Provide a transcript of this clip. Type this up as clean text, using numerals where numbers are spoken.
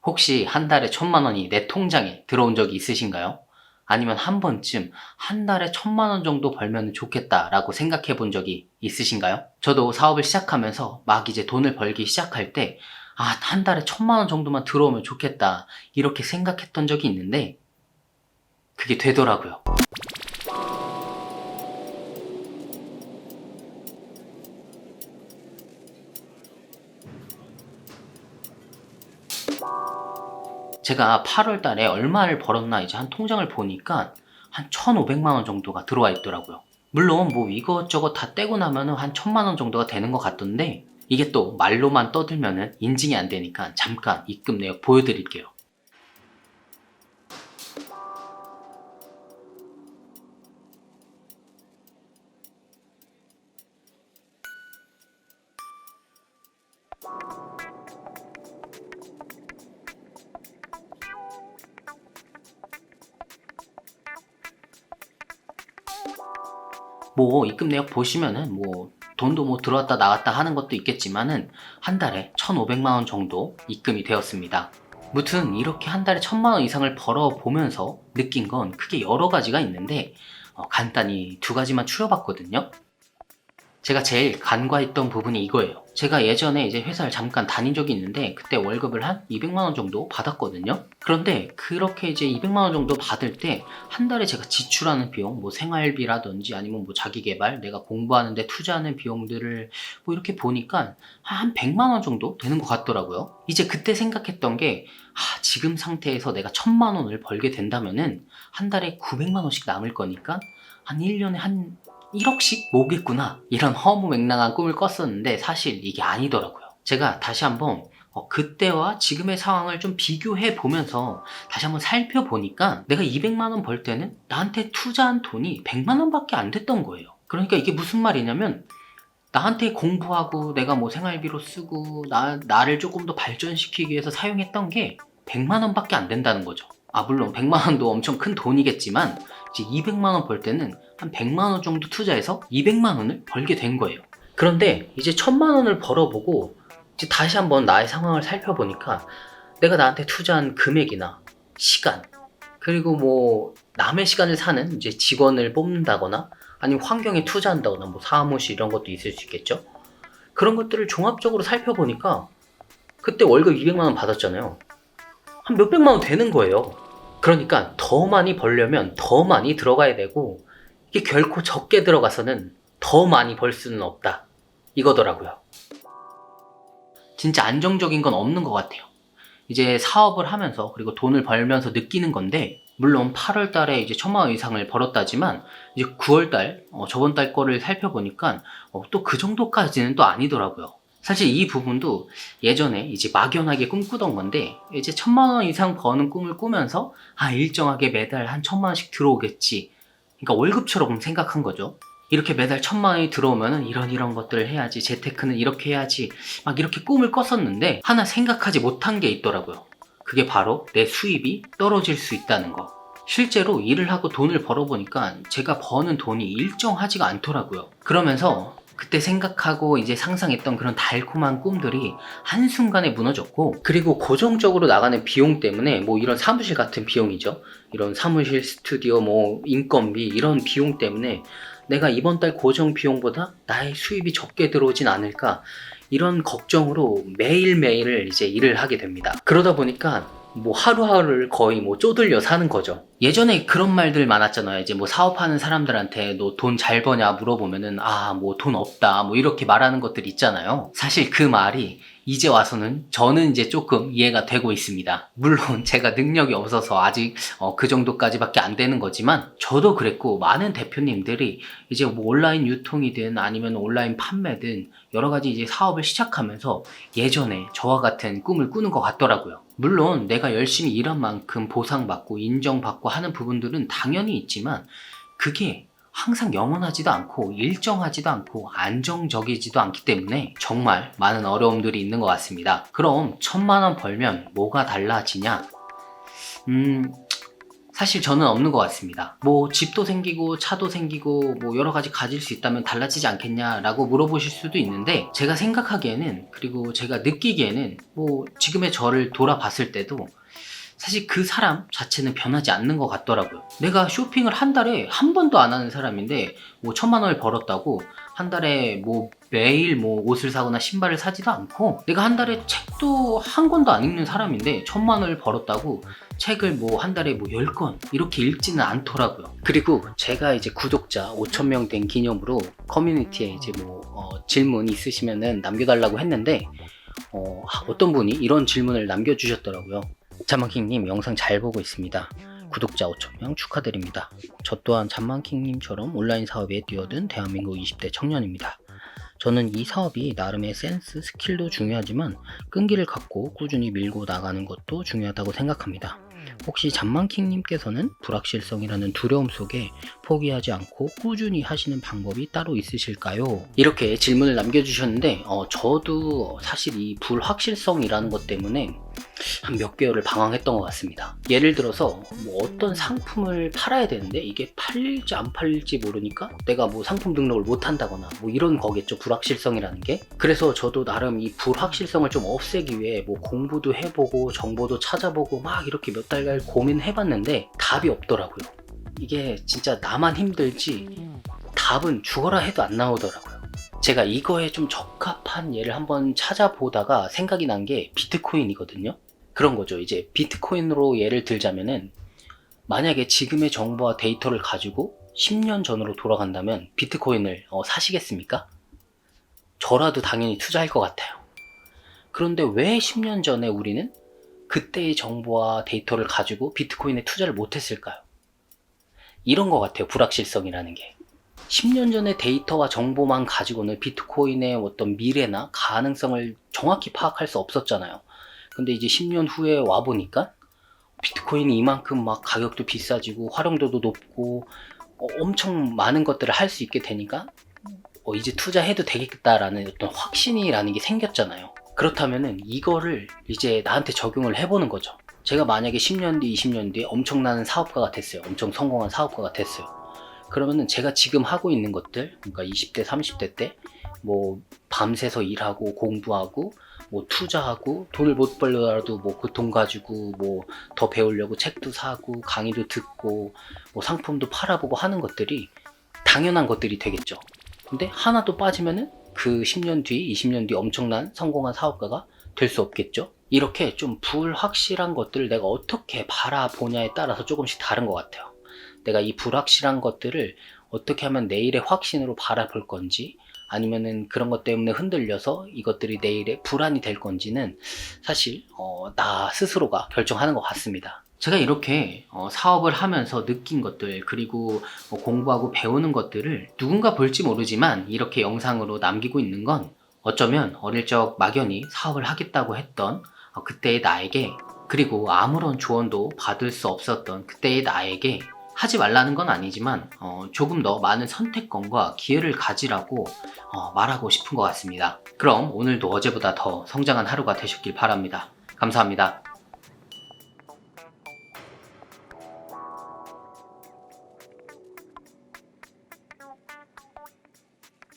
혹시 한 달에 1,000만 원이 내 통장에 들어온 적이 있으신가요? 아니면 한 번쯤 한 달에 1,000만 원 정도 벌면 좋겠다라고 생각해 본 적이 있으신가요? 저도 사업을 시작하면서 막 이제 돈을 벌기 시작할 때, 한 달에 1,000만 원 정도만 들어오면 좋겠다, 이렇게 생각했던 적이 있는데, 그게 되더라고요. 제가 8월 달에 얼마를 벌었나 이제 한 통장을 보니까 한 1,500만 원 정도가 들어와 있더라고요. 물론 뭐 이것저것 다 떼고 나면은 한 1,000만 원 정도가 되는 것 같던데, 이게 또 말로만 떠들면은 인증이 안 되니까 잠깐 입금 내역 보여드릴게요. 뭐 입금 내역 보시면은 뭐 돈도 뭐 들어왔다 나왔다 하는 것도 있겠지만은 한 달에 1,500만 원 정도 입금이 되었습니다. 무튼 이렇게 한 달에 1,000만 원 이상을 벌어 보면서 느낀 건 크게 여러 가지가 있는데, 간단히 두 가지만 추려봤거든요. 제가 제일 간과했던 부분이 이거예요. 제가 예전에 이제 회사를 잠깐 다닌 적이 있는데, 그때 월급을 한 200만 원 정도 받았거든요. 그런데 그렇게 이제 200만 원 정도 받을 때 한 달에 제가 지출하는 비용, 뭐 생활비라든지 아니면 뭐 자기 개발, 내가 공부하는 데 투자하는 비용들을 뭐 이렇게 보니까 한 100만 원 정도 되는 것 같더라고요. 이제 그때 생각했던 게, 지금 상태에서 내가 1,000만 원을 벌게 된다면은 한 달에 900만 원씩 남을 거니까 한 1년에 한 1억씩 모으겠구나, 이런 허무맹랑한 꿈을 꿨었는데 사실 이게 아니더라고요. 제가 다시 한번 그때와 지금의 상황을 좀 비교해 보면서 다시 한번 살펴보니까, 내가 200만 원 벌 때는 나한테 투자한 돈이 100만 원밖에 안 됐던 거예요. 그러니까 이게 무슨 말이냐면, 나한테 공부하고 내가 뭐 생활비로 쓰고 나를 조금 더 발전시키기 위해서 사용했던 게 100만 원밖에 안 된다는 거죠. 물론 100만 원도 엄청 큰 돈이겠지만 이제 200만 원 벌 때는 한 100만 원 정도 투자해서 200만 원을 벌게 된 거예요. 그런데 이제 1,000만 원을 벌어보고 이제 다시 한번 나의 상황을 살펴보니까, 내가 나한테 투자한 금액이나 시간, 그리고 뭐 남의 시간을 사는 이제 직원을 뽑는다거나 아니면 환경에 투자한다거나 뭐 사무실 이런 것도 있을 수 있겠죠. 그런 것들을 종합적으로 살펴보니까 그때 월급 200만 원 받았잖아요. 한 몇백만 원 되는 거예요. 그러니까 더 많이 벌려면 더 많이 들어가야 되고, 이게 결코 적게 들어가서는 더 많이 벌 수는 없다, 이거더라고요. 진짜 안정적인 건 없는 것 같아요. 이제 사업을 하면서 그리고 돈을 벌면서 느끼는 건데, 물론 8월 달에 이제 1,000만 원 이상을 벌었다지만 이제 9월 달, 저번 달 거를 살펴보니까 또 그 정도까지는 또 아니더라고요. 사실 이 부분도 예전에 이제 막연하게 꿈꾸던 건데, 이제 1,000만 원 이상 버는 꿈을 꾸면서 일정하게 매달 한 1,000만 원씩 들어오겠지, 그러니까 월급처럼 생각한 거죠. 이렇게 매달 1,000만 원이 들어오면은 이런 것들을 해야지, 재테크는 이렇게 해야지, 막 이렇게 꿈을 꿨었는데 하나 생각하지 못한 게 있더라고요. 그게 바로 내 수입이 떨어질 수 있다는 거. 실제로 일을 하고 돈을 벌어보니까 제가 버는 돈이 일정하지가 않더라고요. 그러면서 그때 생각하고 이제 상상했던 그런 달콤한 꿈들이 한순간에 무너졌고, 그리고 고정적으로 나가는 비용 때문에 뭐 이런 사무실 같은 비용이죠. 이런 사무실, 스튜디오, 뭐 인건비, 이런 비용 때문에 내가 이번 달 고정 비용보다 나의 수입이 적게 들어오진 않을까, 이런 걱정으로 매일매일을 이제 일을 하게 됩니다. 그러다 보니까 뭐 하루하루를 거의 뭐 쪼들려 사는 거죠. 예전에 그런 말들 많았잖아요. 이제 뭐 사업하는 사람들한테 너 돈 잘 버냐 물어보면은 뭐 돈 없다, 뭐 이렇게 말하는 것들 있잖아요. 사실 그 말이 이제 와서는 저는 이제 조금 이해가 되고 있습니다. 물론 제가 능력이 없어서 아직 그 정도까지밖에 안 되는 거지만, 저도 그랬고 많은 대표님들이 이제 뭐 온라인 유통이든 아니면 온라인 판매든 여러 가지 이제 사업을 시작하면서 예전에 저와 같은 꿈을 꾸는 것 같더라고요. 물론 내가 열심히 일한 만큼 보상받고 인정받고 하는 부분들은 당연히 있지만, 그게 항상 영원하지도 않고 일정하지도 않고 안정적이지도 않기 때문에 정말 많은 어려움들이 있는 것 같습니다. 그럼 1,000만 원 벌면 뭐가 달라지냐? 사실 저는 없는 것 같습니다. 뭐 집도 생기고 차도 생기고 뭐 여러 가지 가질 수 있다면 달라지지 않겠냐라고 물어보실 수도 있는데, 제가 생각하기에는, 그리고 제가 느끼기에는 뭐 지금의 저를 돌아봤을 때도 사실 그 사람 자체는 변하지 않는 것 같더라고요. 내가 쇼핑을 한 달에 한 번도 안 하는 사람인데 뭐 1,000만 원을 벌었다고 한 달에 뭐 매일 뭐 옷을 사거나 신발을 사지도 않고, 내가 한 달에 책도 한 권도 안 읽는 사람인데 1,000만 원을 벌었다고 책을 뭐 한 달에 뭐 10권 이렇게 읽지는 않더라고요. 그리고 제가 이제 구독자 5,000명 된 기념으로 커뮤니티에 이제 뭐 질문 있으시면은 남겨달라고 했는데 어떤 분이 이런 질문을 남겨주셨더라고요. 잠만킹님 영상 잘 보고 있습니다. 구독자 5,000명 축하드립니다. 저 또한 잠만킹님처럼 온라인 사업에 뛰어든 대한민국 20대 청년입니다. 저는 이 사업이 나름의 센스, 스킬도 중요하지만 끈기를 갖고 꾸준히 밀고 나가는 것도 중요하다고 생각합니다. 혹시 잠만킹님께서는 불확실성이라는 두려움 속에 포기하지 않고 꾸준히 하시는 방법이 따로 있으실까요? 이렇게 질문을 남겨주셨는데 저도 사실 이 불확실성이라는 것 때문에 한 몇 개월을 방황했던 것 같습니다. 예를 들어서 뭐 어떤 상품을 팔아야 되는데 이게 팔릴지 안 팔릴지 모르니까 내가 뭐 상품 등록을 못 한다거나 뭐 이런 거겠죠, 불확실성이라는 게. 그래서 저도 나름 이 불확실성을 좀 없애기 위해 뭐 공부도 해보고 정보도 찾아보고 막 이렇게 몇 달간 고민해봤는데 답이 없더라고요. 이게 진짜 나만 힘들지 답은 죽어라 해도 안 나오더라고요. 제가 이거에 좀 적합한 예를 한번 찾아보다가 생각이 난 게 비트코인이거든요. 그런 거죠. 이제 비트코인으로 예를 들자면은, 만약에 지금의 정보와 데이터를 가지고 10년 전으로 돌아간다면 비트코인을 사시겠습니까? 저라도 당연히 투자할 것 같아요. 그런데 왜 10년 전에 우리는 그때의 정보와 데이터를 가지고 비트코인에 투자를 못했을까요? 이런 것 같아요, 불확실성이라는 게. 10년 전의 데이터와 정보만 가지고는 비트코인의 어떤 미래나 가능성을 정확히 파악할 수 없었잖아요. 근데 이제 10년 후에 와보니까 비트코인이 이만큼 막 가격도 비싸지고 활용도도 높고 엄청 많은 것들을 할 수 있게 되니까 이제 투자해도 되겠다라는 어떤 확신이라는 게 생겼잖아요. 그렇다면은 이거를 이제 나한테 적용을 해보는 거죠. 제가 만약에 10년 뒤, 20년 뒤에 엄청난 사업가가 됐어요. 엄청 성공한 사업가가 됐어요. 그러면은 제가 지금 하고 있는 것들, 그러니까 20대, 30대 때 뭐 밤새서 일하고 공부하고 뭐 투자하고 돈을 못 벌더라도 뭐 그 돈 가지고 뭐 더 배우려고 책도 사고 강의도 듣고 뭐 상품도 팔아보고 하는 것들이 당연한 것들이 되겠죠. 근데 하나도 빠지면은 그 10년 뒤, 20년 뒤 엄청난 성공한 사업가가 될 수 없겠죠. 이렇게 좀 불확실한 것들을 내가 어떻게 바라보냐에 따라서 조금씩 다른 것 같아요. 내가 이 불확실한 것들을 어떻게 하면 내일의 확신으로 바라볼 건지, 아니면은 그런 것 때문에 흔들려서 이것들이 내일의 불안이 될 건지는 사실 나 스스로가 결정하는 것 같습니다. 제가 이렇게 사업을 하면서 느낀 것들, 그리고 공부하고 배우는 것들을 누군가 볼지 모르지만 이렇게 영상으로 남기고 있는 건, 어쩌면 어릴 적 막연히 사업을 하겠다고 했던 그때의 나에게, 그리고 아무런 조언도 받을 수 없었던 그때의 나에게 하지 말라는 건 아니지만 조금 더 많은 선택권과 기회를 가지라고 말하고 싶은 것 같습니다. 그럼 오늘도 어제보다 더 성장한 하루가 되셨길 바랍니다. 감사합니다.